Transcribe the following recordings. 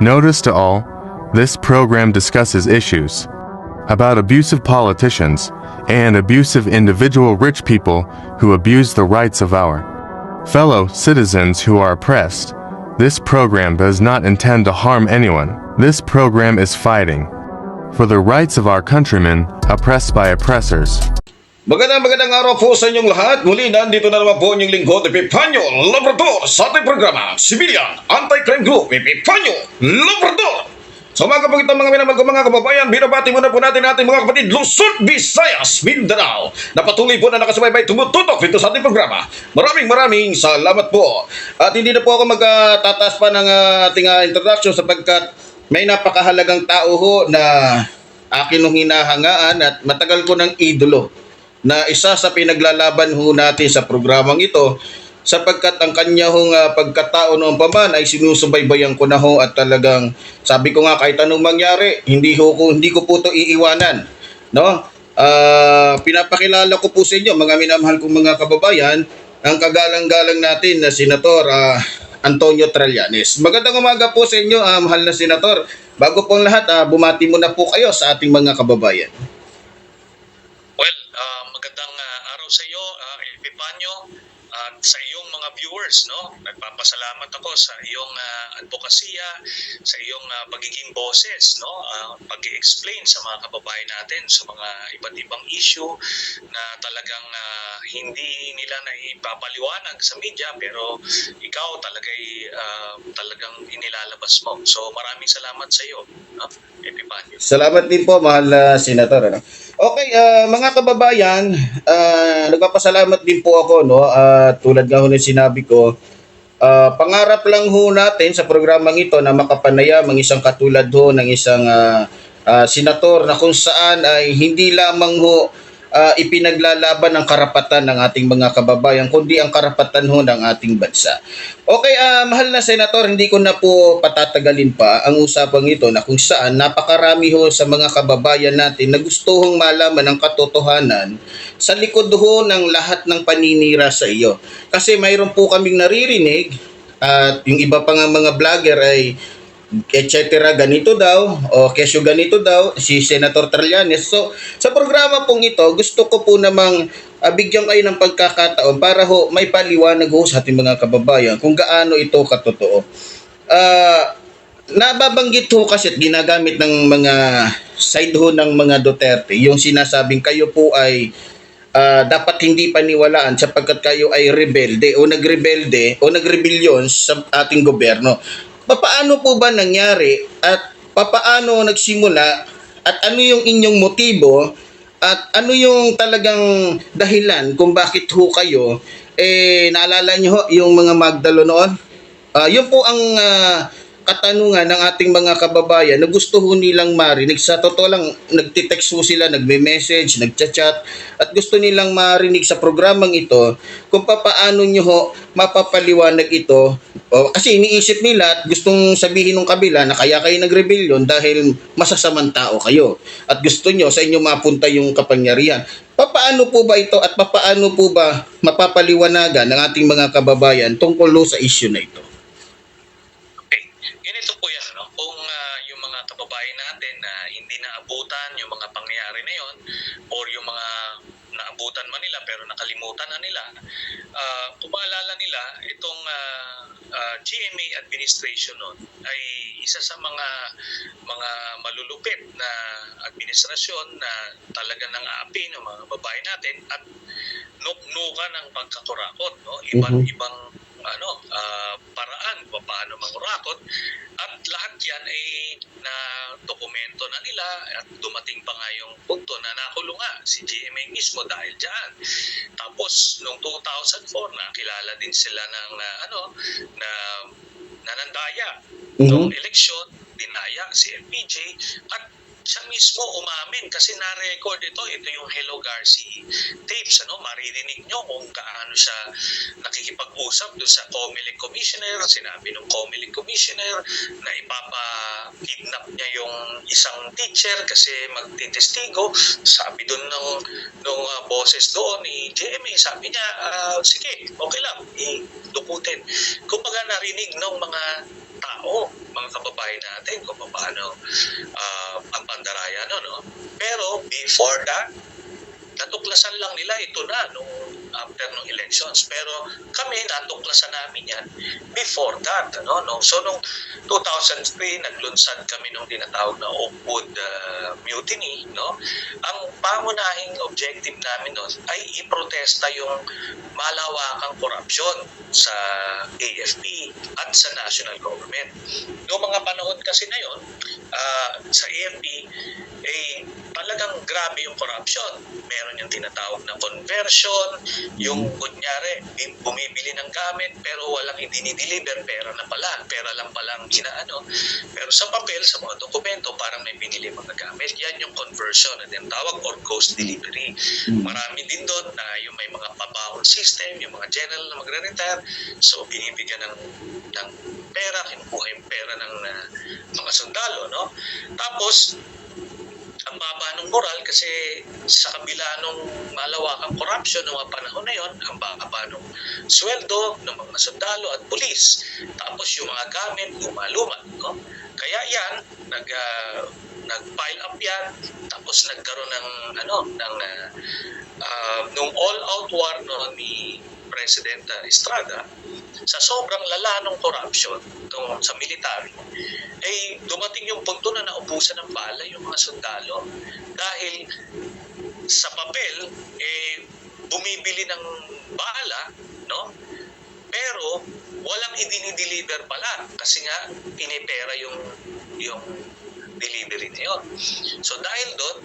Notice to all, this program discusses issues about abusive politicians and abusive individual rich people who abuse the rights of our fellow citizens who are oppressed. This program does not intend to harm anyone. This program is fighting for the rights of our countrymen oppressed by oppressors. Magandang araw po sa inyong lahat. Muli nandito na naman po inyong lingkod, Epifanio Labrador, sa ating programa, Civilian Anti-Crime Group, Epifanio Labrador. Sa umaga po itong mga minamahal ko mga kababayan, binabati muna po natin ating mga kapatid Luzon, Visayas, Mindanao, na patuloy po na nakasubaybay tumututok dito sa ating programa. Maraming salamat po. At hindi na po ako magtataas pa ng ating introduction sapagkat may napakahalagang tao ho na akin nung hinahangaan at matagal ko ng idolo na isa sa pinaglalaban ho natin sa programang ito sapagkat ang kanya hong pagkatao noong paman ay sinusubaybayan ko na ho at talagang sabi ko nga kahit anong mangyari hindi ko po ito iiwanan, no? Pinapakilala ko po sa inyo mga minamahal kong mga kababayan ang kagalang-galang natin na Senator Antonio Trillanes. Magandang umaga po sa inyo, mahal na Senator. Bago pong lahat, bumati muna po kayo sa ating mga kababayan. Magandang araw sa iyo, Epifanio, at sa iyong mga viewers, no? Nagpapasalamat ako sa iyong advokasya, sa iyong pagiging boses, no? Pag-i-explain sa mga kababayan natin sa mga iba't ibang issue na talagang hindi nila naipapaliwanag sa media pero ikaw talagang inilalabas mo. So maraming salamat sa iyo, no? Epifanio. Salamat din po, mahal na Senator. Ano? Okay, mga kababayan, nagpapasalamat din po ako, no? Tulad nga ho ng sinabi ko, pangarap lang ho natin sa programang ito na makapanayam ang isang katulad ho ng isang senator na kung saan ay hindi lamang ho ipinaglalaban ang karapatan ng ating mga kababayan kundi ang karapatan ho ng ating bansa. Okay, mahal na Senator, hindi ko na po patatagalin pa ang usapang ito na kung saan napakarami ho sa mga kababayan natin na gusto hong malaman ang katotohanan sa likod ho ng lahat ng paninira sa iyo. Kasi mayroon po kaming naririnig at yung iba pa nga mga vlogger ay etc. ganito daw o kesyo ganito daw si Senator Trillanes. So sa programa pong ito gusto ko po namang bigyan kayo ng pagkakataon para ho may paliwanag ho sa ating mga kababayan kung gaano ito katotoo. Nababanggit ho kasi at ginagamit ng mga side ho ng mga Duterte yung sinasabing kayo po ay dapat hindi paniwalaan sapagkat kayo ay rebelde o nagrebelde o nagrebelyon sa ating gobyerno. Papaano po ba nangyari at papaano nagsimula at ano yung inyong motibo at ano yung talagang dahilan kung bakit ho kayo naalala niyo ho yung mga Magdalo noon? Yun po ang katanungan ng ating mga kababayan na gusto ho nilang marinig. Sa totoo lang, nagtitext ho sila, nagme-message, nagchat-chat at gusto nilang marinig sa programang ito kung papaano nyo ho mapapaliwanag ito. Kasi iniisip nila at gustong sabihin ng kabila na kaya kayo nagrebelyon dahil masasamang tao kayo at gusto nyo sa inyo mapunta yung kapangyarihan. Papaano po ba ito at papaano po ba mapapaliwanagan ng ating mga kababayan tungkol sa issue na ito? Ganito po yan, no? Kung yung mga kababayan natin na hindi naabutan yung mga pangyayari na yon or yung mga naabutan man nila pero nakalimutan na nila, kung maalala nila, itong GMA administration nun ay isa sa mga malulupit na administrasyon na talaga nang aapi ng mga kababayan natin at nuknukan ng pagkakurakot, no? Ibang paraan kung paano mangurakot at lahat yan ay na dokumento na nila at dumating pa nga yung punto na nakulong nga si GMA mismo dahil dyan. Tapos noong 2004 nakilala din sila ng na nanandaya noong eleksyon, dinaya si LPJ at siya mismo umamin kasi na-record ito yung Hello Garci tapes, maririnig nyo kung gaano siya nakikipag-usap doon sa COMELEC Commissioner. Sinabi ng COMELEC Commissioner na ipapa-kidnap niya yung isang teacher kasi magtitestigo. Sabi doon nung boses doon ni GMA, sabi niya, sige, okay lang, idukutin. Kung baga narinig ng mga tao mga kababayan natin kung paano ang pandaraya no. Pero before that, natuklasan lang nila ito na nung after ng elections. Pero kami, natuklasan namin yan before that. No? So, nung 2003, naglunsad kami nung tinatawag na Oakwood Mutiny. No? Ang pangunahing objective namin nun ay iprotesta yung malawakang korupsyon sa AFP at sa national government. Noong mga panahon kasi na yun, sa AFP, talagang grabe yung corruption. Meron yung tinatawag na conversion, yung kunyari, bumibili ng gamit pero walang dinideliver, pera lang palang inaano. Pero sa papel, sa mga dokumento, parang may binili mga gamit. Yan yung conversion na tinatawag or ghost delivery. Marami din doon na yung may mga pabawon system, yung mga general na magre-retire, so binibigyan ng pera, kinukuha yung pera ng mga sundalo, no? Tapos, ang baba ng moral kasi sa kabila ng malawakang corruption ng mga panahon na yon, ang baba ng sweldo ng mga sundalo at pulis. Tapos yung mga gamit, luma-luma. No? Kaya yan, nag-pile up yan, tapos nagkaroon ng nung all-out war ni President Estrada, sa sobrang lala ng corruption sa military, dumating yung punto na naubusan ng bala yung mga sundalo dahil sa papel bumibili ng bala, no? Pero walang i-deliver pala kasi nga pinipera yung delivery na yun. So dahil doon,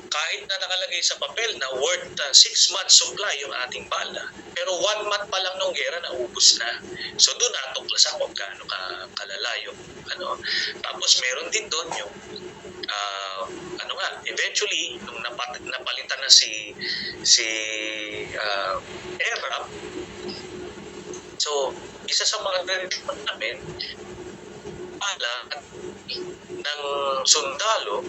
kahit na nakalagay sa papel na worth 6 months supply yung ating bala, pero 1 month pa lang nung gera naubos na. So doon natuklasan kung gaano kalala yung Tapos meron din doon yung eventually nung napalitan na si ERAP, so isa sa mga nare-report namin bala ng sundalo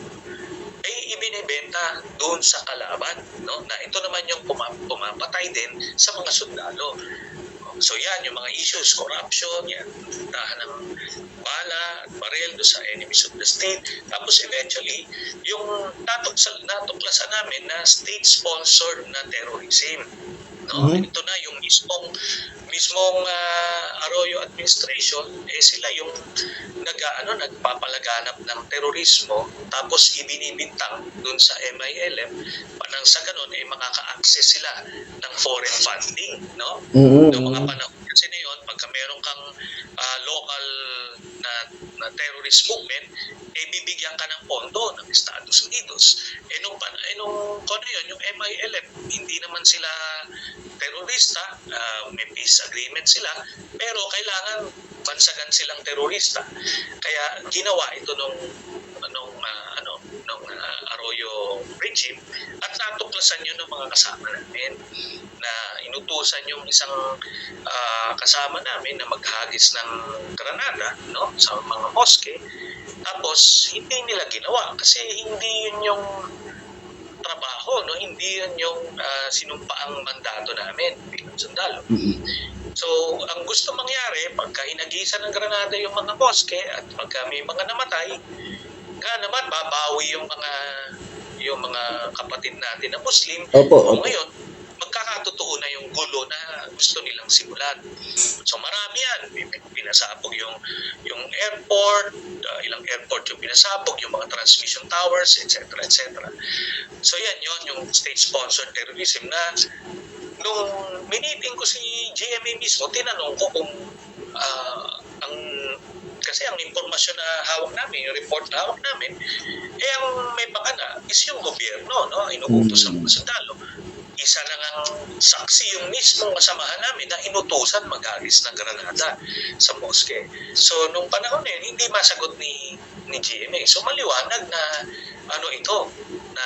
ay ibinibenta doon sa kalaban, no? Na ito naman yung pumapatay din sa mga sundalo. So yan, yung mga issues, corruption, yan, tahan ng bala at baril doon sa enemies of the state. Tapos eventually, yung natuklasan namin na state-sponsored na terrorism. No? Ito na yung mismong Arroyo administration, sila yung nagpapalaganap ng terorismo, tapos ibinibintang dun sa MILF, panang sa ganun makaka-access sila ng foreign funding, no? Noong mga panahon kasi na yun, pagka meron kang local na terrorist movement, bibigyan ka ng pondo ng Estados Unidos. Yung MILF, hindi naman sila terorista, may peace agreement sila, pero kailangan bansagan silang terorista. Kaya ginawa ito nung Arroyo regime at natuklasan yun ng mga kasama namin na inutusan yung isang kasama namin na maghagis ng granada, no, sa mga moske. Tapos hindi nila ginawa kasi hindi yun yung trabaho, no, hindi yun yung sinumpaang mandato namin bilang sundalo. So, ang gusto mangyari, pagka hinagisa ng granada yung mga moske at pagka may mga namatay, naman babawi yung mga kapatid natin na Muslim. Opo. Ngayon, magkakatotoo na yung gulo na gusto nilang simulan. So marami yan. Pinasabog yung airport, ilang airport yung pinasabog, yung mga transmission towers, etc. So yan yung state-sponsored terrorism na nung miniting ko si GMA mismo, tinanong ko kung kasi ang impormasyon na hawak namin, yung report na hawak namin, ang may pakana is yung gobyerno, no? Inuutos sa mga sundalo. Isa na nga saksi yung mismong kasamahan namin na inutusan maghagis ng granada sa moske. So, nung panahon hindi masagot ni GMA. So, maliwanag na na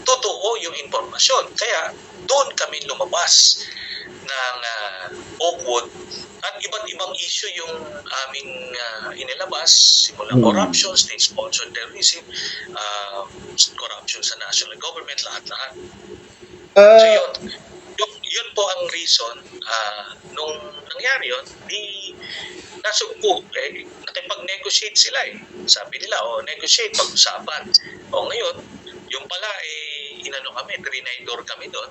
totoo yung impormasyon. Kaya, doon kami lumabas ng Oakwood at iba't ibang issue yung aming inilabas, simulang corruption, state-sponsored terrorism, corruption sa national government, lahat-lahat. So yun po ang reason nung nangyari yun, nasugpo, nakipag-negotiate sila eh. Sabi nila, negotiate, pag-usapan. Ngayon, yung pala, inano kami, trinidor kami doon.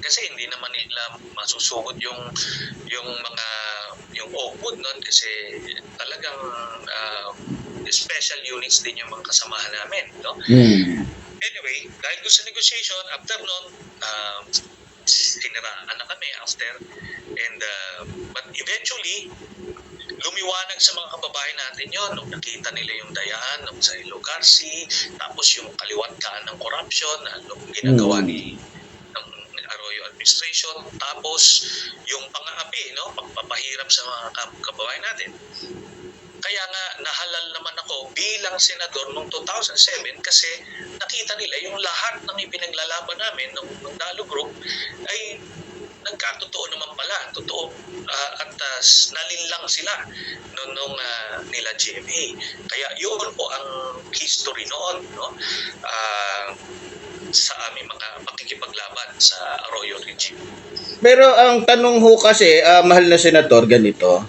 Kasi hindi naman nila masusugod yung Oakwood noon kasi talagang special units din yung mga kasamahan namin, no? Anyway, dahil doon sa negotiation, after noon, siniraan na kami after, and but eventually lumiwanag sa mga kababayan natin yon nung nakita nila yung dayaan ng sa Lugarsi, tapos yung kaliwatkaan ng corruption na ginagawa ng Arroyo administration, tapos yung pang-aapi, no, pagpapahirap sa mga kababayan natin. Kaya nga nahalal naman ako bilang senador noong 2007 kasi nakita nila yung lahat ng ipinaglalaban namin ng Dalo Group ay nagkatotoo naman pala, totoo, at nalinlang sila nung nila GMA. Kaya yun po ang history noon, no? Sa aming mga pakikipaglaban sa Arroyo regime. Pero ang tanong ho kasi, mahal na senator, ganito,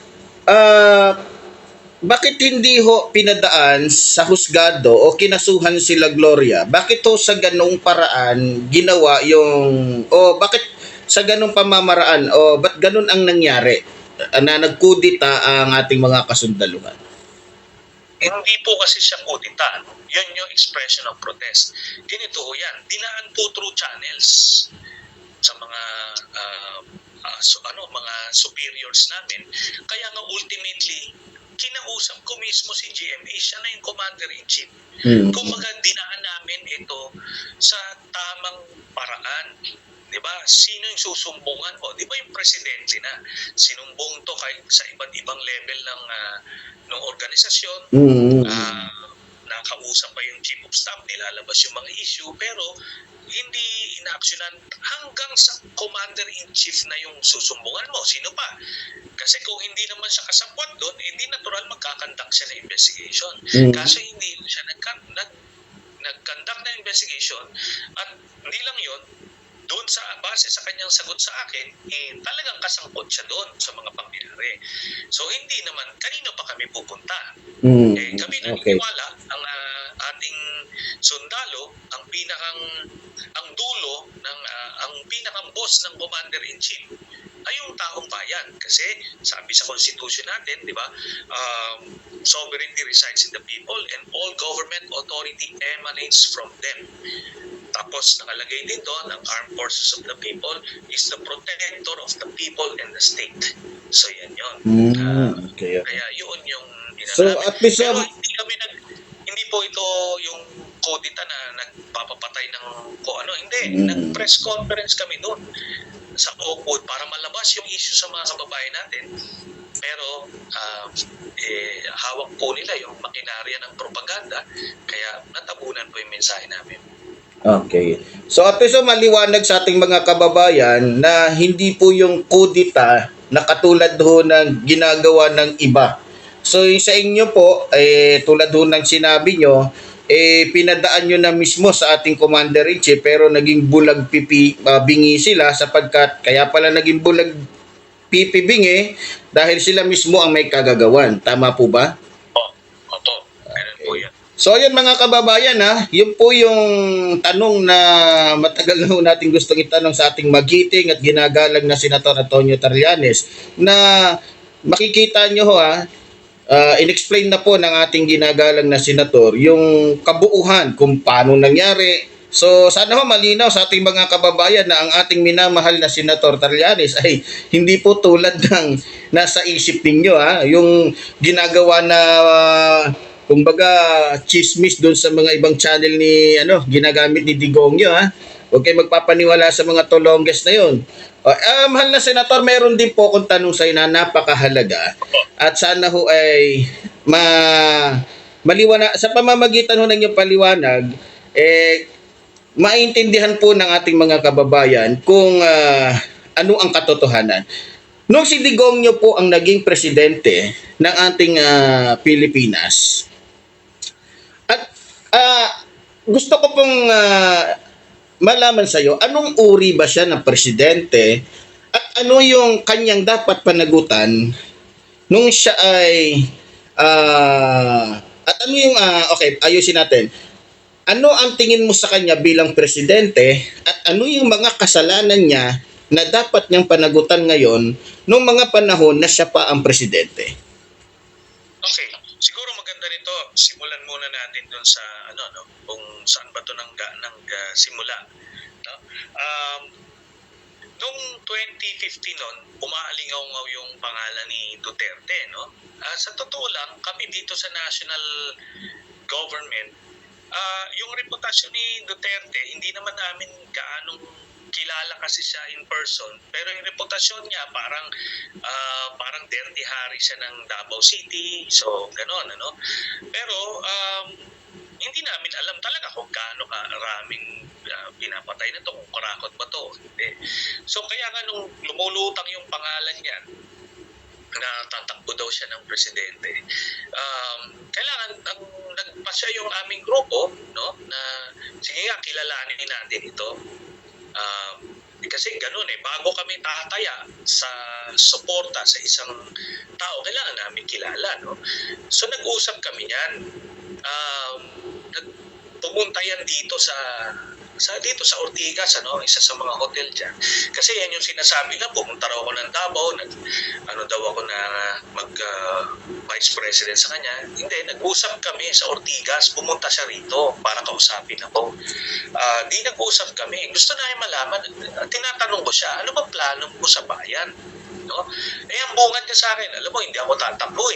bakit hindi ho pinadaan sa husgado o kinasuhan sila Gloria? Bakit ho sa ganong paraan ginawa yung, bakit sa ganong pamamaraan, ba't ganon ang nangyari na nagkudita ang ating mga kasundaluhan? Hindi po kasi siya kudita. Yun yung expression of protest. Ganito ho yan. Dinaan po through channels sa mga mga superiors namin. Kaya nga ultimately, kinausap ko mismo si GMA. Siya na yung commander-in-chief. Kumbaga, dinaan namin ito sa tamang paraan. Diba? Sino yung susumbungan ko? Diba yung presidente na sinumbong to sa iba't ibang level ng organisasyon. Nakausap pa yung chief of staff, nilalabas yung mga issue, pero hindi inaaksyonan hanggang sa commander-in-chief na yung susumbungan mo. Sino pa? Kasi kung hindi naman siya kasapwat doon, hindi natural magkakandak siya ng investigation. Kasi hindi siya nag-conduct na investigation at hindi lang yun, doon sa base sa kanyang sagot sa akin, talagang kasangkot siya doon sa mga pangyayari. So hindi naman, kanino pa kami pupunta? Kami naniniwala, ang ating sundalo, ang dulo, ang pinakang boss ng commander-in-chief, ay yung taong bayan. Kasi sabi sa constitution natin, di ba, sovereignty resides in the people and all government authority emanates from them. Tapos nakalagay din doon, ang Armed Forces of the People is the protector of the people and the state. So yan yun. Okay. Kaya yun yung So at least pero hindi po ito yung kodita na nagpapapatay ng hindi. Nag-press conference kami doon sa Oakwood para malabas yung issue sa mga kababayan natin. Pero hawak po nila yung makinarya ng propaganda, kaya natabunan po yung mensahe namin. Okay. So at least maliwanag sa ating mga kababayan na hindi po yung kudita na katulad ho ng ginagawa ng iba. So sa inyo po, tulad ho ng sinabi nyo, pinadaan nyo na mismo sa ating commander-in-chief pero naging bulag bingi sila sapagkat kaya pala naging bulag bingi dahil sila mismo ang may kagagawan. Tama po ba? Opo. Meron po yan. So ayan mga kababayan, yun po yung tanong na matagal na natin gustong itanong sa ating magiting at ginagalang na Senator Antonio Trillanes, na makikita nyo in-explain na po ng ating ginagalang na senator yung kabuuhan kung paano nangyari. So sana malinaw sa ating mga kababayan na ang ating minamahal na Senator Trillanes ay hindi po tulad ng nasa isip ninyo, yung ginagawa na kumbaga chismis doon sa mga ibang channel ni ginagamit ni Digongyo. Huwag kayo magpapaniwala sa mga tolongges na yun. Mahal na senator, meron din po akong tanong sa iyo na napakahalaga at sana ho ay maliwanag sa pamamagitan ho ng iyong paliwanag, maintindihan po ng ating mga kababayan kung ano ang katotohanan. Nung si Digongyo po ang naging presidente ng ating Pilipinas, at gusto ko pong malaman sa'yo, anong uri ba siya ng presidente at ano yung kanyang dapat panagutan nung siya ay at ano yung okay, ayusin natin. Ano ang tingin mo sa kanya bilang presidente at ano yung mga kasalanan niya na dapat niyang panagutan ngayon nung mga panahon na siya pa ang presidente? Okay, siguro maganda nito. Simulan muna natin doon sa kung saan ba 'to nang simula, no? Noong 2015 noon, umaalingaw yung pangalan ni Duterte, no? Sa totoo lang, kami dito sa national government, yung reputasyon ni Duterte, hindi naman namin gaanong kilala kasi siya in person, pero yung reputasyon niya parang dirty Harry siya ng Davao City, so gano'n, ano. Pero hindi namin alam talaga kung gaano karaming pinapatay na to, kung karakot ba to. Hindi. So kaya nga nung lumulutang yung pangalan niya na tatakbo daw siya ng presidente, kailangan nagpasya yung aming grupo, no, na sige nga, kilalanin natin ito. Kasi ganun bago kami tataya sa suporta sa isang tao, kailangan namin kilala, no? So nag-usap kami niyan. Pumunta yan dito sa Ortigas, isa sa mga hotel diyan. Kasi yan yung sinasabi nga, pumunta raw ako ng Davao, daw ako na vice president sa kanya. Hindi, nag-usap kami sa Ortigas, pumunta siya rito para kausapin ako. Di nag-usap kami. Gusto na malaman, tinatanong ko siya, ano ba plano mo sa bayan? No? Ang bungad niya sa akin, alam mo, hindi ako tatakbo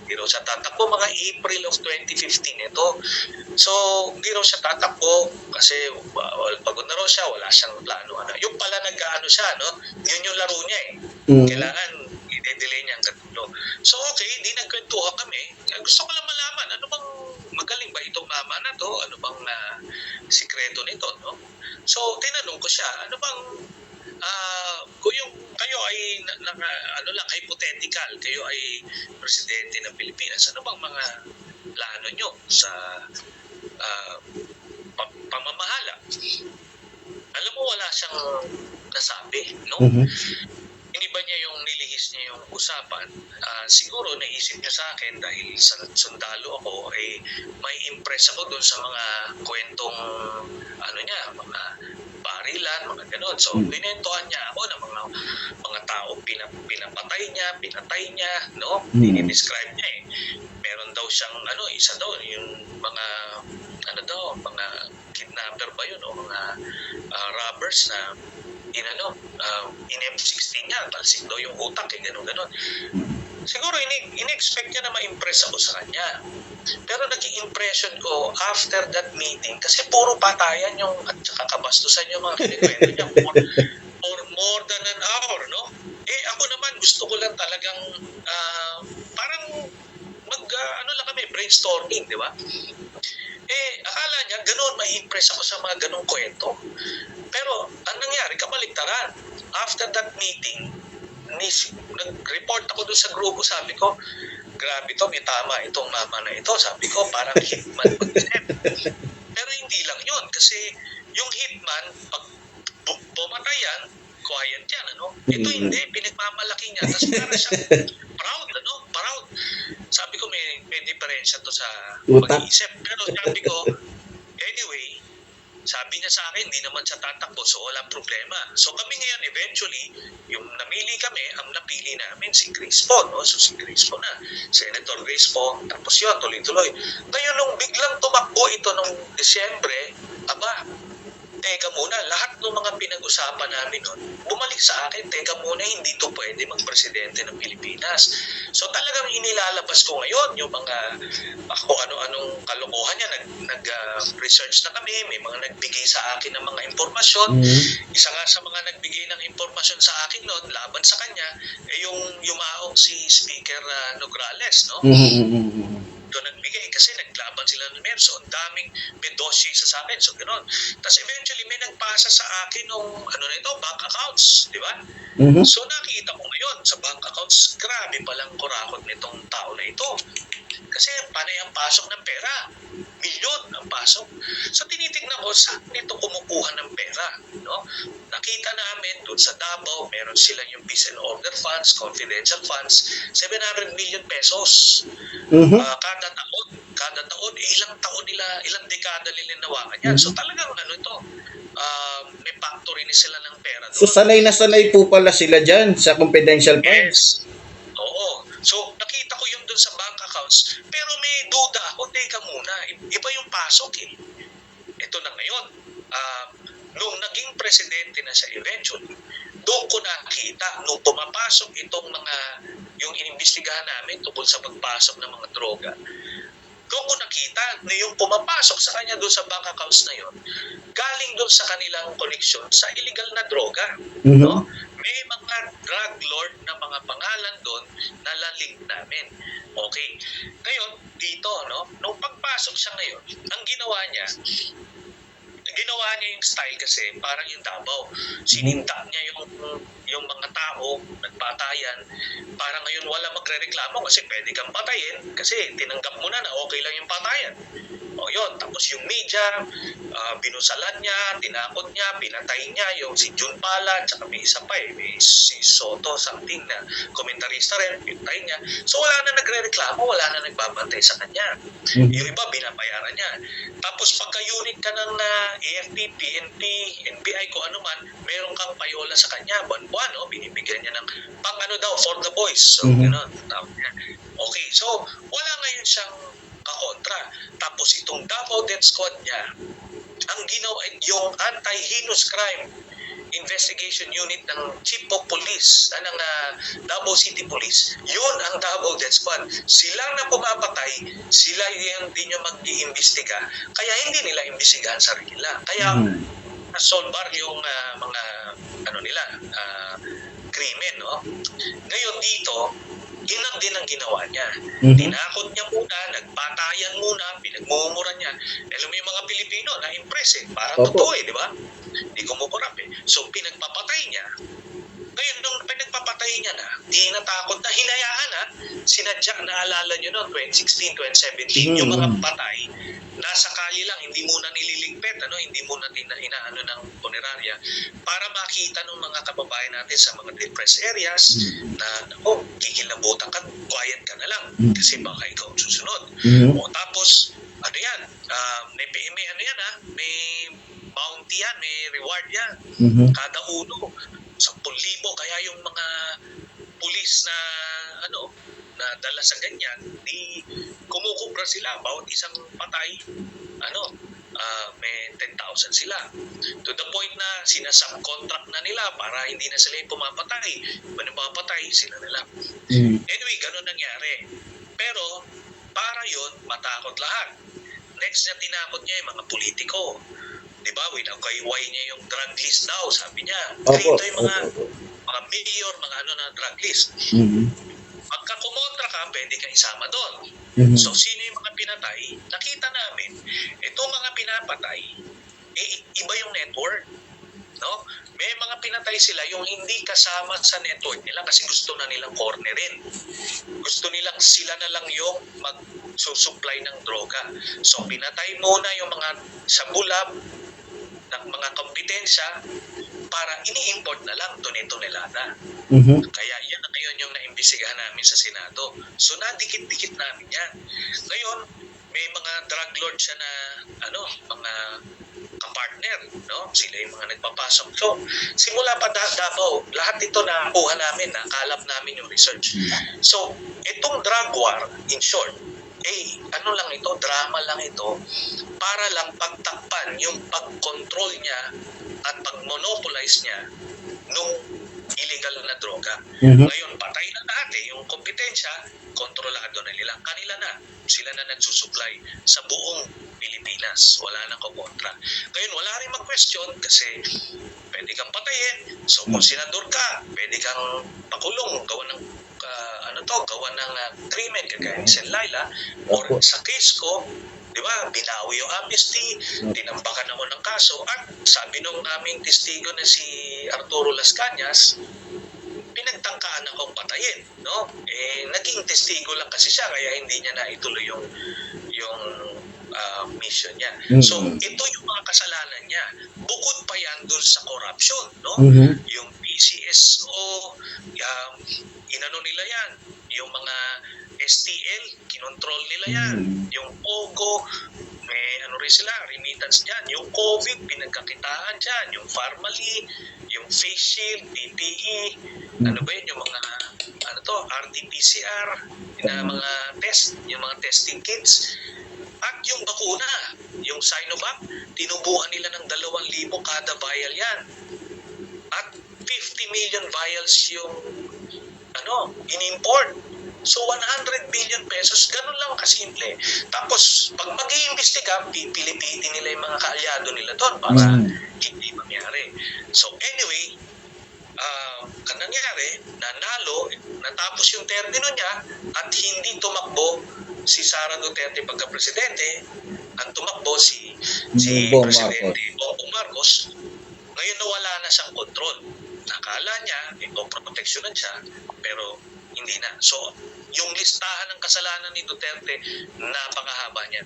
Hindi raw siya tatakbo, mga April of 2015 ito. So, hindi raw siya tatakbo kasi pagod na raw siya, wala siyang plano. Yung pala nag-ano siya, no? Yun yung laro niya Kailangan i-delay niya ang katulo. So, okay, hindi nagkwentuhan kami. Gusto ko lang malaman, ano bang magaling ba itong mama na to? Ano bang sikreto nito, no? So, tinanong ko siya, ano bang kung yung kayo ay hypothetical, kayo ay presidente ng Pilipinas, ano bang mga plano nyo sa pamamahala? Alam mo, wala siyang nasabi, no? Iniba niya nilihis niya yung usapan. Siguro naisip niya sa akin dahil sundalo ako, may impress ako doon sa mga kwentong mga barilan, mga gano'n. So, pinentuhan niya ako ng mga tao pinapatay niya, no? Dinidescribe niya Meron daw siyang, isa daw, yung mga, mga kidnapper ba yun, o mga robbers na, in M16 niya, talsik daw yung utak, gano'n. Siguro, in-expect niya na ma-impress ako sa kanya. Pero naging impression ko after that meeting, kasi puro patayan at saka kabastusan yung mga kinikwento niya for more than an hour, no? Ako naman, gusto ko lang talagang parang lang kami, brainstorming, di ba? Akala niya, gano'n, ma-impress ako sa mga gano'ng kwento. Pero, ang nangyari, kabaligtaran. After that meeting, nag-report ako doon sa grupo, sabi ko, grabe to, may tama itong mama na ito. Sabi ko, parang hitman mag-isip. Pero hindi lang yun, kasi yung hitman, pag pumatay yan, quiet yan, Ito hindi, pinagmamalaki niya. Tapos parang siya proud, proud. Sabi ko, may diferensya to sa pag-iisip. Pero sabi ko, anyway, sabi niya sa akin, hindi naman siya tatakbo, so walang problema. So kami ngayon, eventually, yung namili kami, ang napili namin si Crispo, no? So si Crispo na, Senator Crispo, tapos yun, tuloy-tuloy. Ngayon, nung biglang tumakbo ito nung Disyembre, teka muna, lahat ng mga pinag-usapan namin nun, bumalik sa akin, teka muna, hindi to pwede magpresidente ng Pilipinas. So talagang inilalabas ko ngayon yung mga kung ano-anong kalokohan niya. Nag-research na kami, may mga nagbigay sa akin ng mga impormasyon. Isa nga sa mga nagbigay ng impormasyon sa akin noon, laban sa kanya, yung yumaong si Speaker Nograles, no? Doon nagbigay kasi naglaban naman sila ng mayor. So, ang daming may dossier sa akin. So, gano'n. Tapos eventually, may nagpasa sa akin ng bank accounts. Di ba? So, nakita ko ngayon sa bank accounts, grabe palang kurakot nitong tao na ito. Kasi panay ang pasok ng pera. Milyon ang pasok. So tinitignan ko saan nito kumukuha ng pera. No? Nakita namin doon sa Davao, meron sila yung peace and order funds, confidential funds, 700 million pesos. Kada taon, ilang dekada nila nawakan yan. So talagang may factory ni sila ng pera doon. So sanay na sanay po pala sila dyan sa confidential funds. Yes. Oo. So, nakita ko yung dun sa bank accounts, pero may duda ako, teka muna, iba yung pasok eh. Ito na ngayon, nung naging presidente na siya eventually, doon ko nakita, nung pumapasok yung inimbestigahan namin tungkol sa pagpasok ng mga droga, doon ko nakita na yung pumapasok sa kanya doon sa bank accounts na yun, galing doon sa kanilang koneksyon sa illegal na droga. No? May mga drug lord na mga pangalan doon na lalink namin. Okay. Ngayon, dito, nung pagpasok siya ngayon, ang ginawa niya yung style kasi parang yung Davao. Sininta niya yung mga tao, nagpatayan, para ngayon wala magre-reklamo kasi pwede kang patayin kasi tinanggap mo na okay lang yung patayan. O yun, tapos yung media, binusalan niya, tinakot niya, pinatay niya yung si Jun Pala, tsaka may isa pa may si Soto, something na komentarista rin, pinatay niya. So wala na nagre-reklamo, wala na nagbabantay sa kanya. Yung iba, binabayaran niya. Tapos pagka-unit ka ng AFP, PNP, NBI, kung ano man, meron kang payola sa kanya, buwan-buwan, binibigyan niya ng for the boys. So, gano'n. Okay, so wala ngayon siyang kakontra. Tapos itong Davao Death Squad niya, ang ginawa, yung anti-heinous crime investigation unit ng Chief of Police, ng Davao City Police, yun ang Davao Death Squad. Sila na pumapatay, sila yung hindi nyo mag-iimbestiga, kaya hindi nila imbestigahan sarili nila. Kaya nasolbar yung mga krimen. Ngayon dito, ginang din ang ginawa niya. Tinakot niya muna, nagpatayan muna, pinagmumura niya. Alam mo yung mga Pilipino, na-impress parang totoo di ba? Hindi kumukurap So pinagpapatay niya. Ngayon, nung pinagpapatay niya na, di natakot na, hinayaan sinadya, naalala niyo noon, 2016, 2017, yung mga patay, nasa kalye lang, hindi muna nililigpit, hindi muna inaano ng punerarya, para makita ng mga kababayan natin sa mga depressed areas na, kikilabutan ka, quiet ka na lang, kasi baka ikaw susunod. Tapos, may bounty yan, may reward yan, kada uno, 10,000, kaya yung mga pulis na na dala sa ganyan, di kumukubra sila bawat isang patay, may 10,000 sila. To the point na sinasubcontract na nila para hindi na sila yung pumapatay. Pumapatay sila nila. Anyway, ganun nangyari. Pero para yun, matakot lahat. Next na tinakot niya yung mga politiko. Diba, winagayway niya yung drug list daw, sabi niya. Ito yung mga mayor, mga na drug list. Pagka kumontra ka, pwede kang isama doon. So, sino yung mga pinatay? Nakita namin, itong mga pinapatay, iba yung network. No? May mga pinatay sila yung hindi kasama sa network nila kasi gusto na nilang cornerin. Gusto nilang sila na lang yung mag-supply ng droga. So, pinatay muna yung mga sa bulab, ng mga kompetensya para ini-import na lang tonelada. Kaya yan na ngayon yung naimbestigahan namin sa Senado. So nadikit-dikit namin yan. Ngayon, may mga drug lord siya na mga kapartner, sila yung mga nagpapasok. So simula pa Davao, lahat ito nakuha namin, nakalap namin yung research. So itong drug war, in short, drama lang ito para lang pagtakpan yung pag-control niya at pag-monopolize niya nung illegal na droga. Ngayon, patay na lahat yung kompetensya, kontrolado na nila. Kanila na, sila na nagsusupply sa buong Pilipinas. Wala nang kukontra. Ngayon, wala rin mag-question kasi pwede kang patayin. So, kung senador ka, pwede kang pakulong, gawa ng gawa ng krimen kagaya ni Sen Laila, or Opo. sa case ko, di ba, binawi yung amnesty, tinambakan ako ng kaso, at sabi nung aming testigo na si Arturo Las Cañas, pinagtangkaan akong patayin, no? Naging testigo lang kasi siya, kaya hindi niya naituloy yung mission niya. So, ito yung mga kasalanan niya. Bukod pa yan dun sa corruption, no? Yung PCSO, inano nila yan. Yung mga STL, kinontrol nila yan. Yung POGO, may ano rin sila, remittance dyan. Yung COVID, pinagkakitaan dyan. Yung Pharmaly, yung face shield, PPE, ano ba yun, yung mga RT-PCR, na mga test, yung mga testing kits. At yung bakuna, yung Sinovac, tinubuan nila ng 2,000 kada vial yan. At 50 million vials yung in-import. So 100 billion pesos, ganun lang kasimple. Tapos pag mag-iimbestiga, pipilipitin nila yung mga kaalyado nila doon para hindi mangyari. So anyway, kan nangyari, nanalo, natapos yung termino niya at hindi tumakbo si Sara Duterte pagka-presidente, ang tumakbo si Presidente Bongbong Marcos. Ngayon nawala na siyang kontrol. Nakala niya, proteksyonan siya, pero hindi na. So, yung listahan ng kasalanan ni Duterte, napakahaba niya.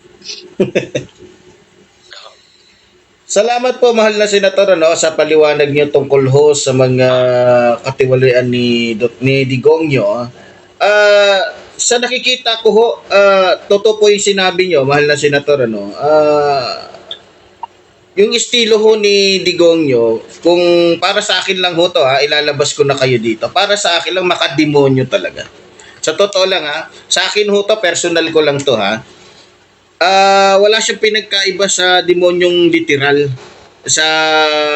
Salamat po, mahal na Senator, sa paliwanag niyo tungkol sa mga katiwalian ni Digongyo. Sa nakikita ko totoo po yung sinabi niyo, mahal na Senator, yung estilo ni Digongyo, kung para sa akin lang ilalabas ko na kayo dito. Para sa akin lang, makademonyo talaga. Sa totoo lang sa akin personal ko lang to wala siyang pinagkaiba sa demonyong literal sa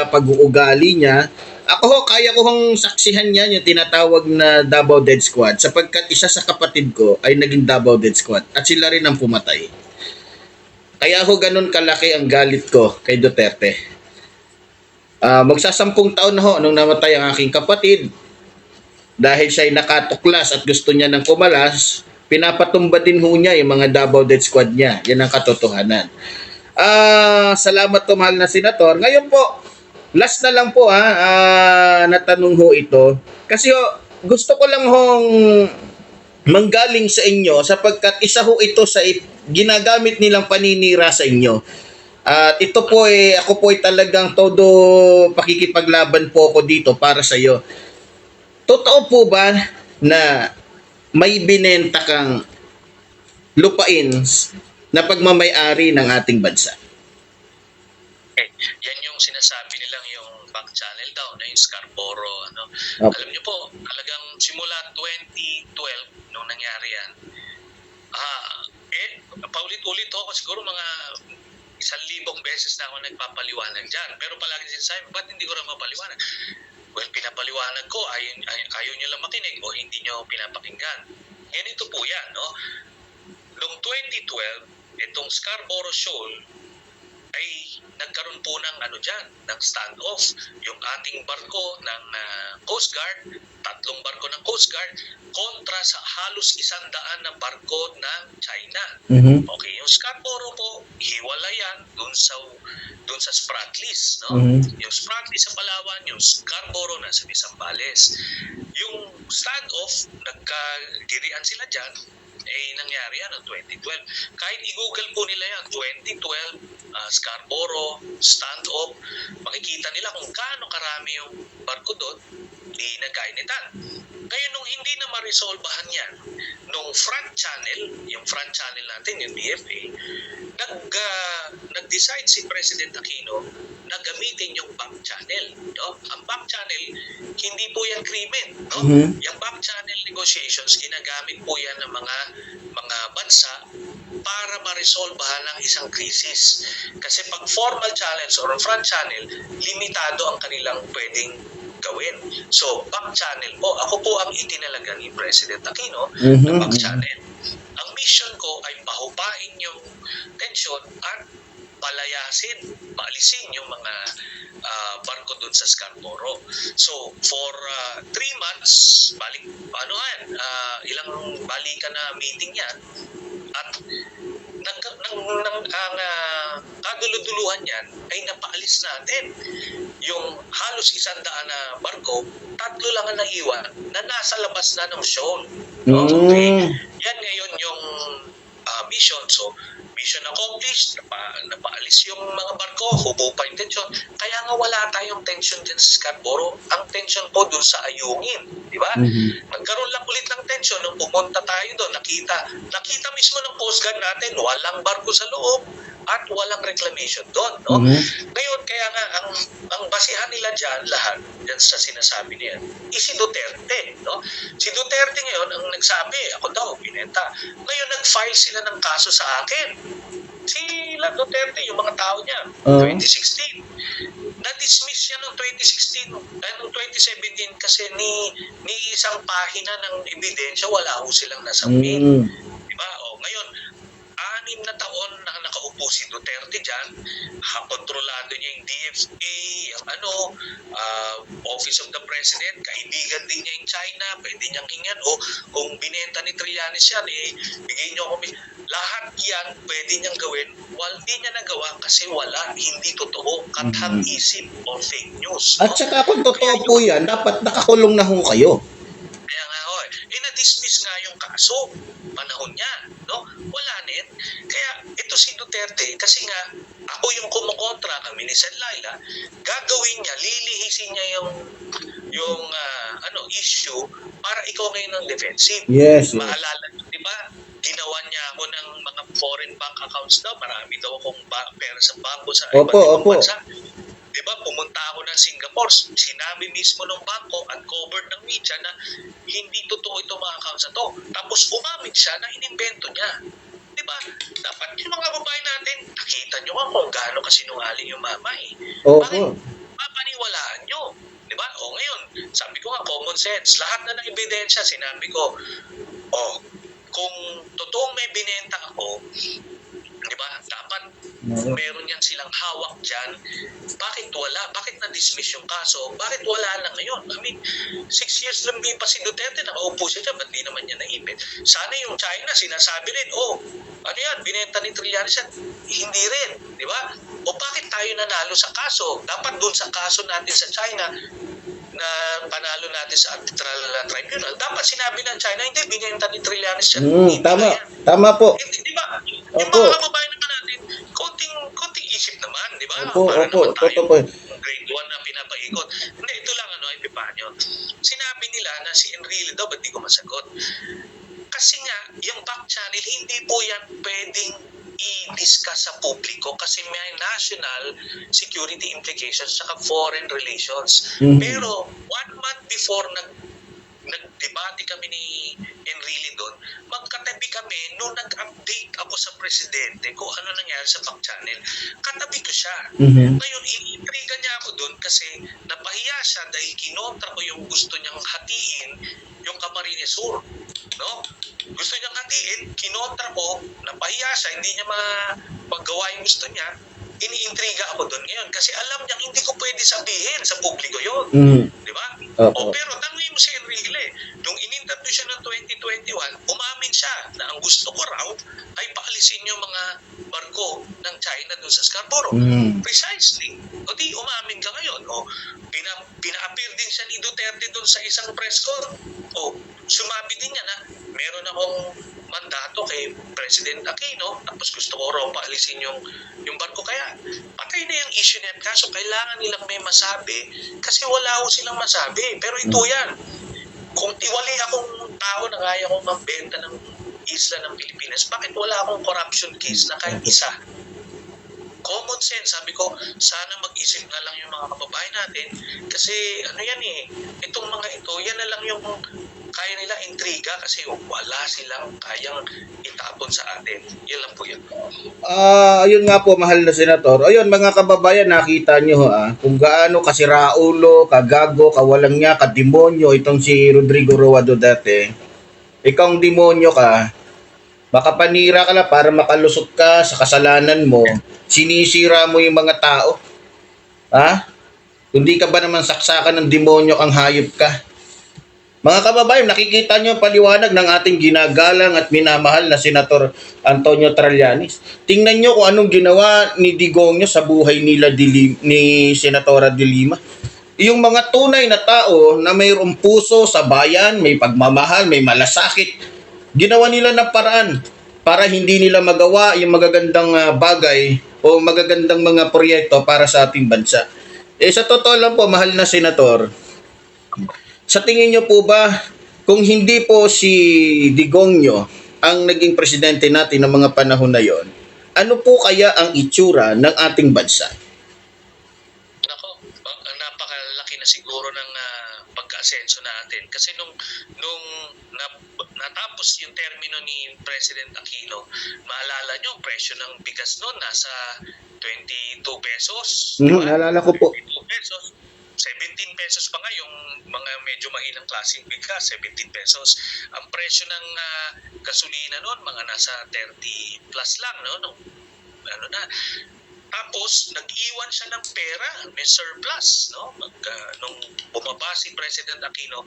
pag-uugali niya. Ako kaya ko saksihan niya yung tinatawag na Davao Dead Squad sapagkat isa sa kapatid ko ay naging Davao Dead Squad at sila rin ang pumatay. Kaya ganun kalaki ang galit ko kay Duterte. Magsasampung taon na nung namatay ang aking kapatid dahil siya ay nakatuklas at gusto niya ng kumalas. Pinapatumba din niya yung mga Davao Dead Squad niya. Yan ang katotohanan. Salamat po, mahal na Senator. Ngayon po, last na lang po natanong ito. Kasi gusto ko lang manggaling sa inyo sapagkat isa ito sa ginagamit nilang paninira sa inyo. At ito po ako po talagang todo pakikipaglaban po ako dito para sa iyo. Totoo po ba na may binenta kang lupain na pagmamay-ari ng ating bansa? Yan yung sinasabi nilang yung back channel daw, yung Scarborough. Okay. Alam niyo po, talagang simula 2012, nung nangyari yan, paulit-ulit ako, siguro mga 1,000 beses na ako nagpapaliwanag dyan. Pero palagi sinasabi, ba't hindi ko rin mapaliwanag? Well, pinapaliwanag ko, ayaw nyo lang makinig o hindi nyo pinapakinggan. Ganito po yan, Noong 2012, itong Scarborough Shoal ay nagkaroon po ng ng standoff. Yung ating barko ng Coast Guard, 3 barko ng Coast Guard, kontra sa halos 100 na barko ng China. Okay, yung Scarborough po, hiwala yan dun sa Spratlys, Yung Spratlys sa Palawan, yung Scarborough na sa Visambales. Yung standoff, nagkagirian sila dyan, nangyari yan noong 2012. Kahit i-google po nila yan, 2012, Scarborough, standoff, makikita nila kung gaano karami yung barko doon, di nagkainitan. Kaya nung hindi na ma-resolbahan yan, nung front channel, yung front channel natin, yung DFA, nag-decide si President Aquino na gamitin yung back channel. Ang back channel, hindi po yan krimen. Yung back channel negotiations, ginagamit po yan ng mga bansa para ma-resolbahan ng isang krisis. Kasi pag formal channels or front channel, limitado ang kanilang pwedeng gawin. So, back channel po, ako po ang itinalaga ni President Aquino na back channel. Ang mission ko ay pahupain yung tensyon at palayasin, paalisin yung mga barko doon sa Scarborough. So, for 3 months, ilang balikan na meeting yan, at ang kaduluduluhan yan ay napaalis natin yung halos 100 na barko, 3 lang ang naiwan na nasa labas na ng shoal. Okay. Yan ngayon yung mission. So, mission accomplished, napaalis yung mga barko, hubo pa yung tension. Kaya nga wala tayong tension dyan sa Scarborough. Ang tension po doon sa Ayungin, di ba? Nagkaroon lang ulit ng tension nung pumunta tayo doon. Nakita mismo ng Coast Guard natin, walang barko sa loob at walang reclamation doon. No? Ngayon, kaya nga, ang basihan nila dyan, lahat, dyan sa sinasabi niya, si Duterte. No? Si Duterte ngayon, ang nagsabi, ako daw, binenta. Ngayon, nag-file sila ng kaso sa akin. Sila Duterte, yung mga tao niya, 2016. Na-dismiss siya noong 2016, noong 2017 kasi ni isang pahina ng ebidensya, wala ho silang nasambit. Diba? Ngayon, 6 na taon na nakaupo si Duterte dyan, kontrolado niya yung DFA, yung Office of the President, kaibigan din niya yung China, pwede niyang hingan, kung binenta ni Trillanes yan, bigay niyo ako. Lahat yan pwede niyang gawin, hindi niya nagawa kasi hindi totoo, kathang-isip o fake news. At saka kung totoo po yan, dapat nakakulong na ho kayo. Kaya nga na-dismiss nga yung kaso, panahon niya, no? Wala din. Kaya ito si Duterte, kasi nga ako yung kumukontra kami ni Sen Laila, gagawin niya, lilihisin niya yung issue para ikaw ngayon ang defensive. Yes. Maalala, di ba? Ginawa niya ako ng mga foreign bank accounts daw, marami daw akong pera sa bangko sa ibang bansa. Diba, pumunta ako ng Singapore, sinabi mismo ng bangko at covered ng media na hindi totoo itong mga accounts na to. Tapos umamin siya na inimbento niya. Diba, dapat yung mga babae natin, nakita nyo kung gaano kasinungaling yung mama eh. Bakit papaniwalaan nyo? Diba? Ngayon, sabi ko nga, common sense. Lahat na ng ebidensya, sinabi ko, kung totoong may binenta ako, diba, dapat meron yan silang hawak dyan. Bakit wala? Bakit na-dismiss yung kaso? Bakit wala na ngayon? 6 years lang pa si Duterte, nakaupo siya dyan, ba't di naman niya naipit? Sana yung China, sinasabi rin, binenta ni Trillanes yan. Hindi rin, di ba? Bakit tayo nanalo sa kaso? Dapat dun sa kaso natin sa China, na panalo natin sa arbitral tribunal, dapat sinabi ng China, hindi, binenta ni Trillanes yan. Tama po. Di ba? Yung mga kababayan naman natin, konting isip naman, di ba? Para naman tayo, grade 1 na pinapaikot. Hindi, ito lang, Epifanio. Sinabi nila na si Enrile daw, ba't di ko masagot? Kasi nga, yung back channel, hindi po yan pwedeng i-discuss sa publiko kasi may national security implications saka foreign relations. Pero 1 month before nagdebate kami ni Enrile doon, magkatabi kami nung nag-update ako sa presidente kung ano nangyari sa back channel. Katabi ko siya. Ngayon, iniintriga niya ako doon kasi napahiya siya dahil kinontra ko yung gusto niyang hatiin yung Camarines Sur. No? Gusto niyang hatiin, kinontra ko, napahiya siya, hindi niya magawa yung gusto niya. Iniintriga ako doon ngayon kasi alam niyang hindi ko pwede sabihin sa publiko yun. Di ba? Pero tanongin mo si Enrile, nung in-interview siya noong 2021, umamin siya na ang gusto ko raw ay paalisin yung mga barko ng China doon sa Scarborough. Precisely. O di, umamin ka ngayon. Pina-appear din siya ni Duterte doon sa isang press con. Sumabi din niya na meron akong mandato kay President Aquino, tapos gusto ko raw paalisin yung barko. Kaya patay na yung issue niya. Kaso kailangan nilang may masabi kasi wala ko silang masabi. Pero ito yan. Kung tiwali akong tao na kaya kong mambenta ng isla ng Pilipinas, bakit wala akong corruption case na kahit isa? Common sense, sabi ko, sana mag-isip na lang yung mga kababayan natin kasi itong mga ito, yan na lang yung kaya nila intriga kasi wala silang kayang itapon sa atin. Yan lang po yun. Ayun nga po, mahal na senator. Ayun, mga kababayan, nakita nyo kung gaano kasiraulo, kagago, kawalang niya, kademonyo itong si Rodrigo Roa Duterte. Ikaw ang demonyo ka. Makapanira ka lang para makalusot ka sa kasalanan mo. Sinisira mo yung mga tao. Ha? Hindi ka ba naman saksakan ng demonyo kang hayop ka? Mga kababayan, nakikita nyo ang paliwanag ng ating ginagalang at minamahal na Senator Antonio Trillanes. Tingnan nyo kung anong ginawa ni Digongyo sa buhay ni Senatora de Lima. Yung mga tunay na tao na mayroong puso sa bayan, may pagmamahal, may malasakit, ginawa nila ng paraan para hindi nila magawa yung magagandang bagay o magagandang mga proyekto para sa ating bansa. Sa totoo lang po, mahal na Senator, sa tingin nyo po ba, kung hindi po si Digongyo ang naging presidente natin ng mga panahon na yon, ano po kaya ang itsura ng ating bansa? Nako, napakalaki na siguro ng pagka-asenso natin. Kasi nung natapos yung termino ni President Aquino, maalala nyo, ang presyo ng bigas noon nasa 22 pesos. Naalala ko po. 22 pesos. 17 pesos pa nga yung mga medyo mahinang klaseng bigas, 17 pesos. Ang presyo ng gasolina noon, mga nasa 30 plus lang, no? Tapos, nag-iwan siya ng pera, may surplus, no? Nung bumaba si President Aquino,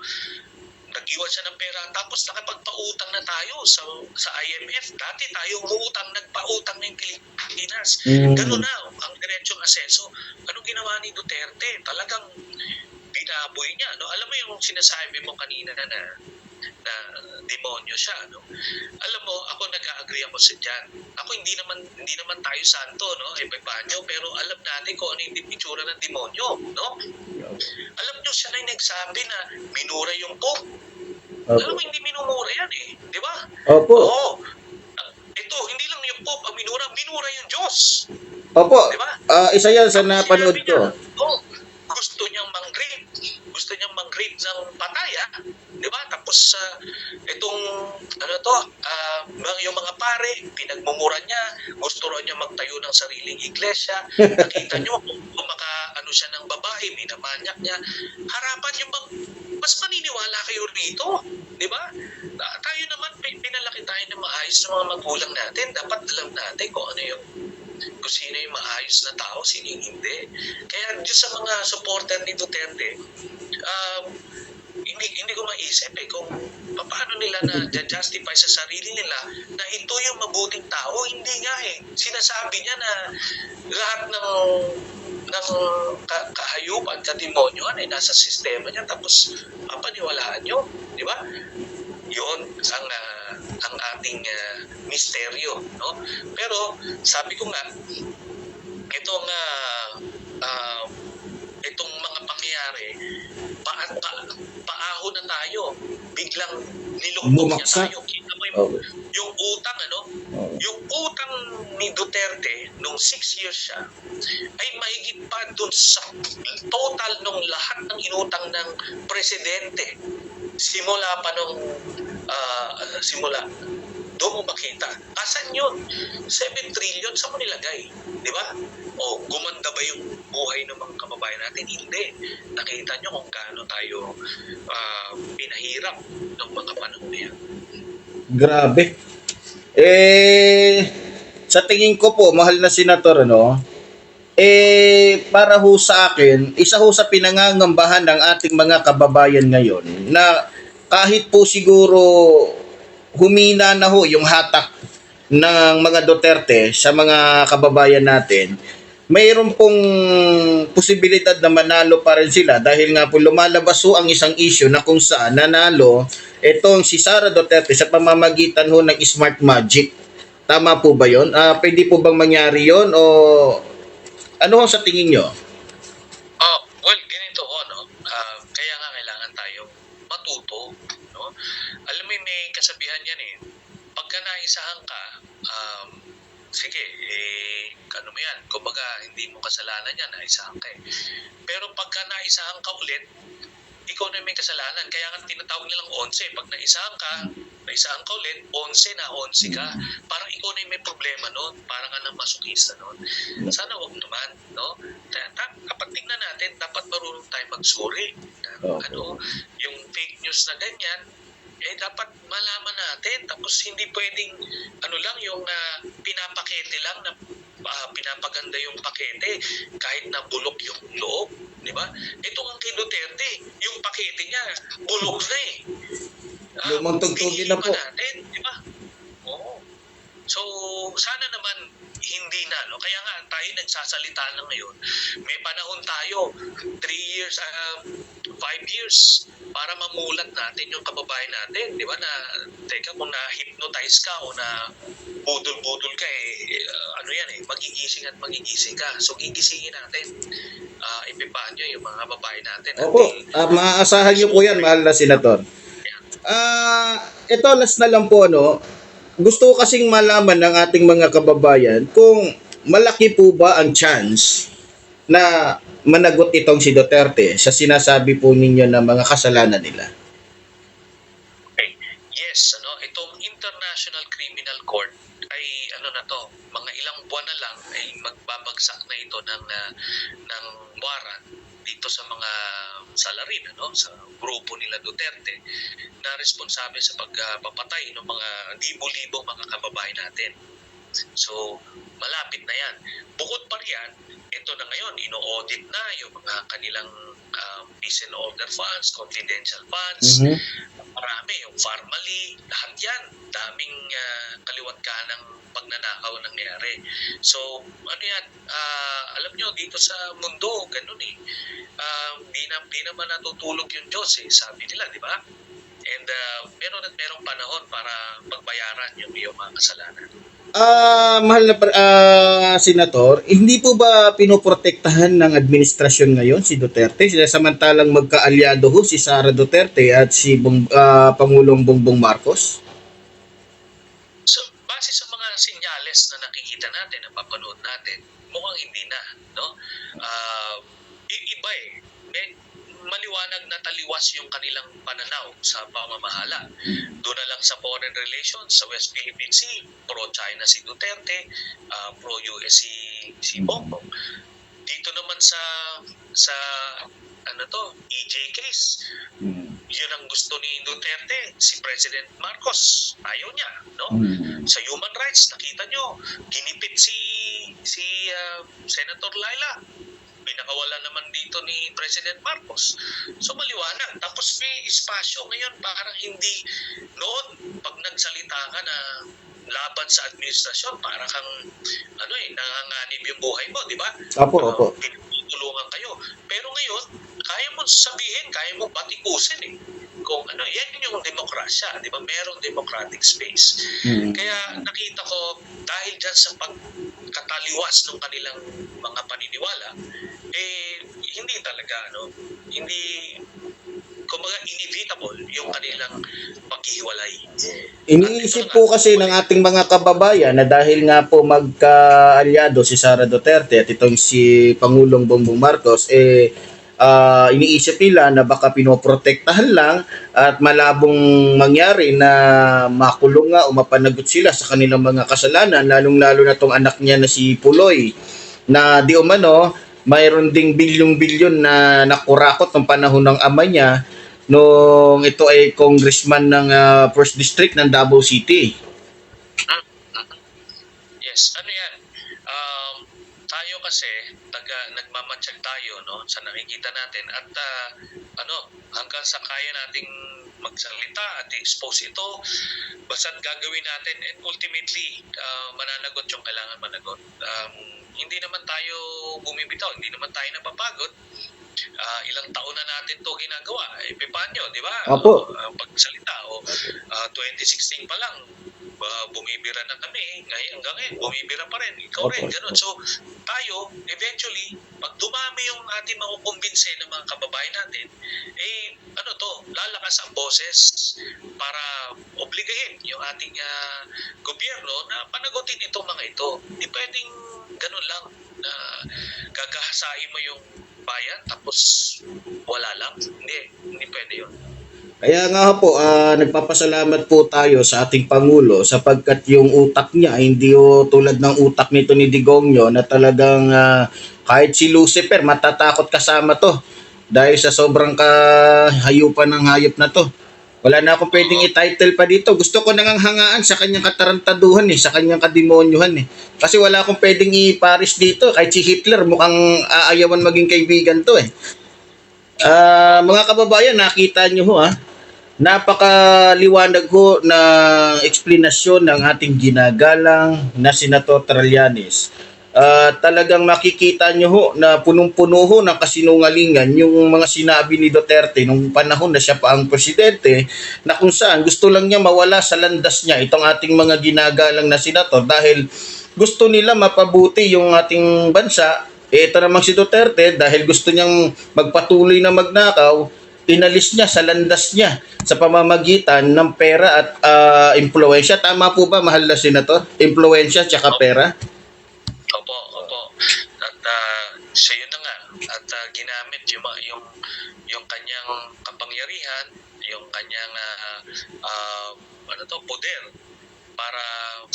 nag-iwan siya ng pera, tapos nakapagpautang na tayo sa IMF. Dati tayo umuutang, nagpautang ng Pilipinas. Ganun na, ang diretsong asenso. Anong ginawa ni Duterte? Talagang binaboy niya. No? Alam mo yung sinasabi mo kanina na demonyo siya. No? Alam mo, ako nag-agree ako sa dyan. Ako hindi naman tayo santo, no? Epifanio, pero alam natin kung ano yung itsura ng demonyo. No? Alam nyo, siya na yung nagsabi na minura yung Pope. Alam mo, hindi minumura yan eh. Di ba? Opo. Oo. Ito, hindi lang yung Pope ang minura yung Diyos. Opo. Di ba? Isa yan sa napanood ko. Gusto niyang mang-rape. Gusto niyang mang-rape ng patay, Di ba? Tapos, itong, yung mga pare, pinagmumura niya, gusto rin niya magtayo ng sariling iglesia. Nakita niyo, kung siya ng babae, minamanyak niya. Harapan yung mas maniniwala kayo rito. Di ba? Tayo naman, pinalaki tayo ng maayos ng mga magulang natin. Dapat alam natin kung sino yung maayos na tao, sino yung hindi. Kaya dito sa mga supporter ni Duterte, hindi ko maisip kung paano nila na justify sa sarili nila na ito yung mabuting tao. Hindi nga Sinasabi niya na lahat ng kahayupan, kademonyo, nasa sistema niya, tapos papaniwalaan nyo. Di ba? Yun ang ating misteryo. No? Pero sabi ko nga, itong mga pangyayari, paahon na tayo. Biglang niluktok niya tayo. Kita mo yung utang, yung utang ni Duterte nung 6 years siya ay mahigit pa dun sa total nung lahat ng inutang ng presidente. Simula doon mo makita. Asan yun? 7 trillion sa mo nilagay. Di ba? O gumanda ba yung buhay ng mga kababayan natin? Hindi. Nakita nyo kung gaano tayo pinahirap ng mga panahon na yan. Grabe. Sa tingin ko po, mahal na Senator, para ho sa akin, isa ho sa pinangangambahan ng ating mga kababayan ngayon na kahit po siguro humina na ho yung hatak ng mga Duterte sa mga kababayan natin, mayroon pong posibilidad na manalo pa rin sila dahil nga po lumalabas ho ang isang issue na kung saan nanalo itong si Sara Duterte sa pamamagitan ho ng Smart Magic. Tama po ba yun? Pwede po bang mangyari yun o ano ho sa tingin nyo? Well, ganito kaya nga kailangan tayo matuto. No? Alam mo, may kasabihan yan pagka naisahan ka, sige, ano mo yan, kumbaga hindi mo kasalanan yan, naisahan ka Pero pagka naisahan ka ulit, ikaw na may kasalanan. Kaya nga tinatawag nilang 11. Pag naisahan ka ulit, 11 na 11 ka. Parang ikaw na may problema noon. Parang ka ng masokista noon. Sana wag naman, no? Kapag tingnan natin, dapat marunong tayo magsuri. Yung fake news na ganyan, dapat malaman natin. Tapos hindi pwedeng ano lang yung pinapakete lang na pinapaganda yung pakete kahit na bulok yung loob, di ba? Ito ang kay Duterte, yung pakete niya bulok na eh. Lumang tugtugin na po. Natin, di ba? Oo. So, sana naman hindi na, no? Kaya nga tayo nagsasalita na ngayon. May panahon tayo, 3 years, 5 years para mamulat natin yung kababayan natin, di ba? Na teka, kung na-hypnotize ka o na budol-budol ka ano yan magigising at magigising ka. So gigisingin natin. Epipanyo yung mga babae natin. Opo, maaasahan niyo po yan, mahal na Senator. Ito last na lang po, no. Gusto ko kasing malaman ng ating mga kababayan kung malaki po ba ang chance na managot itong si Duterte sa sinasabi po ninyo na mga kasalanan nila. Okay. Yes, itong International Criminal Court ay na to, mga ilang buwan na lang ay magbabagsak na ito ng warrant dito sa mga salarin, sa grupo nila Duterte na responsable sa pagpapatay ng mga libo-libong mga kababayan natin. So, malapit na yan. Bukod pa riyan, ito na ngayon, ino-audit na yung mga kanilang peace and order funds, confidential funds, marami, yung Farmally, lahat yan. Daming kaliwat ka ng pagnanakaw nangyari. So, alam nyo, dito sa mundo, ganun di naman natutulog yung Diyos sabi nila, di ba? And meron at merong panahon para pagbayaran yung mga kasalanan. Mahal na Senator, hindi po ba pinoprotektahan ng administrasyon ngayon si Duterte? Samantalang magkaalyado ho si Sara Duterte at si Pangulong Bongbong Marcos? So, base sa mga sinyales na nakikita natin, na papanood natin, mukhang hindi na, no? Iba maliwanag na taliwas yung kanilang pananaw sa pamamahala. Doon na lang sa foreign relations, sa West Philippine Sea, pro-China si Duterte, pro-US si Bongbong. Dito naman sa EJ case, yun ang gusto ni Duterte, si President Marcos, ayaw niya, no? Sa human rights, nakita nyo, ginipit si Senator Laila. Pinakawala naman dito ni President Marcos. So maliwanag. Tapos may espasyo ngayon, parang hindi noon pag nagsalita ka na laban sa administrasyon, parang kang nanganganib yung buhay mo, di ba? Opo. Pinutulungan kayo. Pero ngayon, kaya mo sabihin, kaya mo batikusin kung yan yung demokrasya, di ba? Merong democratic space. Kaya nakita ko, dahil dyan sa pagkataliwas ng kanilang mga paniniwala, hindi talaga, hindi, kumbaga, inevitable yung kanilang paghihiwalay. Iniisip po kasi ng ating mga kababayan na dahil nga po magkaalyado si Sara Duterte at itong si Pangulong Bongbong Marcos, iniisip nila na baka pinoprotektahan lang at malabong mangyari na makulong nga o mapanagot sila sa kanilang mga kasalanan, lalong-lalo na tong anak niya na si Puloy na di umano mayroon ding bilyon-bilyon na nakurakot ng panahon ng ama niya nung ito ay congressman ng 1st District ng Davao City. Yes, yan? Tayo kasi nagmamatsyag tayo sa nakikita natin at hanggang sa kaya nating magsalita at expose ito, basta't gagawin natin and ultimately mananagot yung kailangan managot. Hindi naman tayo bumibitaw, hindi naman tayo napapagod. Ilang taon na natin to ginagawa. Epipanyo, di ba? Opo. Pagsalita. 2016 pa lang, bumibira na kami. Hanggang ngayon, bumibira pa rin. Ikaw rin, ganun. So, tayo, eventually, pag dumami yung ating makukumbinse ng mga kababayan natin, lalakas ang boses para obligahin yung ating gobyerno na panagutin itong mga ito. Hindi pwedeng ganun lang na gagahasain mo yung bayan tapos wala lang. Hindi pwede yun. Kaya nga po, nagpapasalamat po tayo sa ating Pangulo sapagkat yung utak niya hindi tulad ng utak nito ni Digongyo na talagang kahit si Lucifer matatakot kasama to dahil sa sobrang kahayupan ng hayop na to. Wala na akong pwedeng i-title pa dito. Gusto ko nang hangaan sa kanyang katarantaduhan sa kanyang kademonyuhan Kasi wala akong pwedeng i-paris dito. Kahit si Hitler mukhang aayawan maging kaibigan to mga kababayan, nakita nyo napakaliwanag ho na eksplanasyon ng ating ginagalang na Senator Trillanes. Talagang makikita nyo ho na punong-puno ho ng kasinungalingan yung mga sinabi ni Duterte nung panahon na siya pa ang presidente, na kung saan gusto lang niya mawala sa landas niya itong ating mga ginagalang na senator dahil gusto nila mapabuti yung ating bansa. Ito namang si Duterte, dahil gusto niyang magpatuloy na magnakaw, inalis niya sa landas niya sa pamamagitan ng pera at impluwensya. Tama po ba, mahal na senator? Impluwensya tsaka pera? Opo. At siya yun na nga. At ginamit yung kanyang kapangyarihan, yung kanyang poder para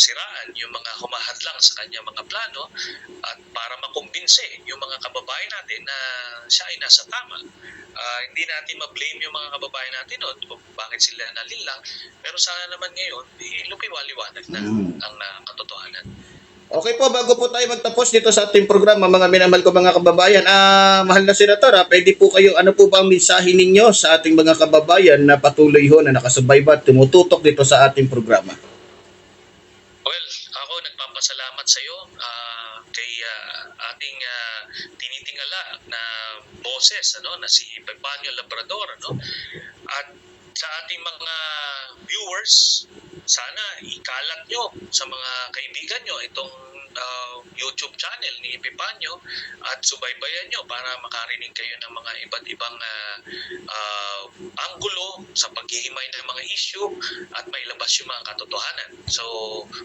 siraan yung mga humahadlang sa kanyang mga plano at para makumbinse yung mga kababayan natin na siya ay nasa tama. Hindi natin ma-blame yung mga kababayan natin kung bakit sila nalinlang, pero sana naman ngayon lumiwaliwanag na ang katotohanan. Okay po, bago po tayo magtapos dito sa ating programa, mga minamahal ko mga kababayan, mahal na senator, pwede po kayo, ano po ba ang mensahe ninyo sa ating mga kababayan na patuloy ho na nakasubaybay at tumututok dito sa ating programa? Well, ako nagpapasalamat sa iyo kay ating tinitingala na boses na si Epifanio Labrador at sa ating mga viewers, sana ikalat nyo sa mga kaibigan nyo itong YouTube channel ni Epifanio at subaybayan nyo para makarinig kayo ng mga iba't ibang anggulo sa paghihimay ng mga issue at mailabas yung mga katotohanan. So,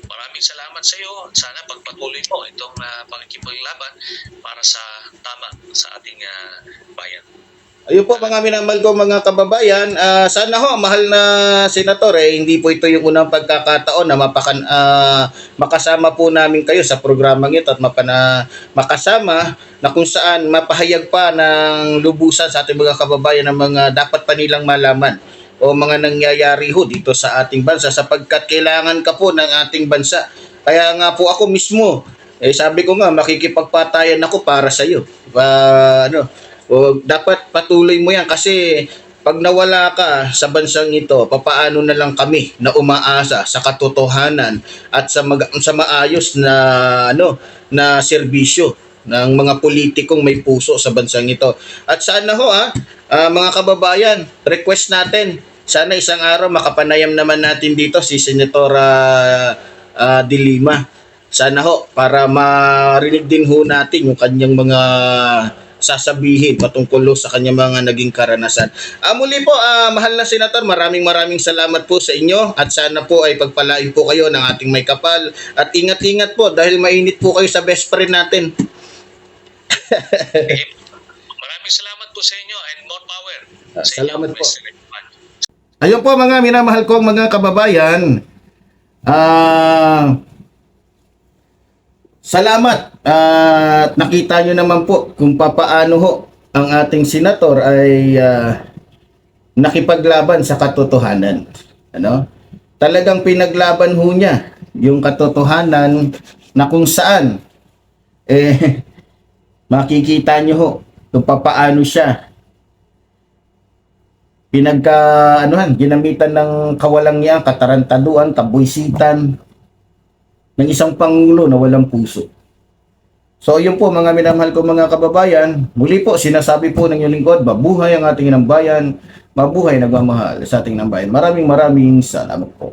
maraming salamat sa iyo. Sana pagpatuloy mo itong pagkikipaglaban para sa tama sa ating bayan. Ayun po mga minamahal ko mga kababayan, sana ho mahal na senator hindi po ito yung unang pagkakataon na makasama po namin kayo sa programang ito at makasama na kung saan mapahayag pa ng lubusan sa ating mga kababayan ng mga dapat pa nilang malaman o mga nangyayari ho dito sa ating bansa sapagkat kailangan ka po ng ating bansa. Kaya nga po ako mismo, sabi ko nga makikipagpatayan ako para sa iyo. O dapat patuloy mo yan kasi pag nawala ka sa bansang ito, papaano na lang kami na umaasa sa katotohanan at sa maayos na na serbisyo ng mga politikong may puso sa bansang ito. At sana ho mga kababayan, request natin, sana isang araw makapanayam naman natin dito si Senator De Lima. Sana ho para marinig din ho natin yung kanyang mga sasabihin patungkol sa kanyang mga naging karanasan. Muli po, mahal na senator, maraming salamat po sa inyo at sana po ay pagpalain po kayo ng ating may kapal at ingat-ingat po dahil mainit po kayo sa best friend natin. Maraming salamat po sa inyo and more power. Salamat po. Ayun po mga minamahal kong mga kababayan. Salamat at nakita nyo naman po kung papaano ho ang ating senator ay nakipaglaban sa katotohanan. Talagang pinaglaban ho niya yung katotohanan na kung saan makikita nyo ho kung papaano siya ginamitan ng kawalangyang, katarantaduan, kabuisitan ng isang pangulo na walang puso. So yun po mga minamahal ko mga kababayan, muli po sinasabi po ng inyong lingkod, mabuhay ang ating inang bayan, mabuhay nagmamahal sa ating inang bayan. Maraming salamat po.